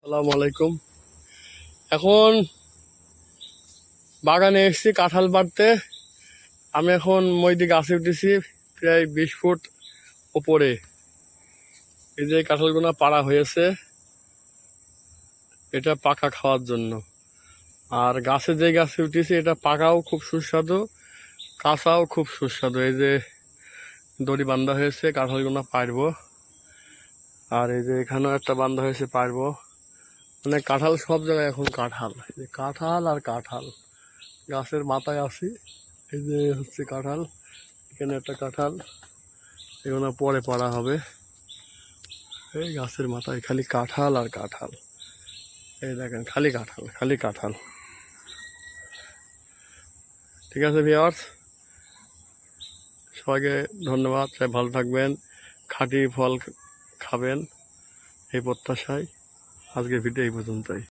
আসসালামু আলাইকুম। এখন বাগানে এসেছি কাঁঠাল পাড়তে। আমি এখন মইদি গাছে উঠেছি প্রায় 20 ফুট উপরে। এই যে কাঁঠালগুলো পাড়া হয়েছে, এটা পাকা খাওয়ার জন্য। আর গাছে উঠেছি এটা পাকাও খুব সুস্বাদু, কাঁচাও খুব সুস্বাদু। এই যে দড়ি বান্ধা হয়েছে, কাঁঠালগুলো পারবো। আর এই যে এখানেও একটা বান্ধা হয়েছে, পারবো। মানে কাঁঠাল সব জায়গায় এখন কাঁঠাল, এই কাঁঠাল আর কাঁঠাল। গাছের মাথায় আছি, এই যে হচ্ছে কাঁঠাল, এখানে একটা কাঁঠাল, এগুলো পরে পাড়া হবে। এই গাছের মাথায় খালি কাঁঠাল আর কাঁঠাল, এই দেখেন খালি কাঁঠাল খালি কাঁঠাল। ঠিক আছে ভিউয়ার্স, সবাইকে ধন্যবাদ। সবাই ভালো থাকবেন, খাঁটি ফল খাবেন এই প্রত্যাশায় আজকের ভিডিও এই পর্যন্তই।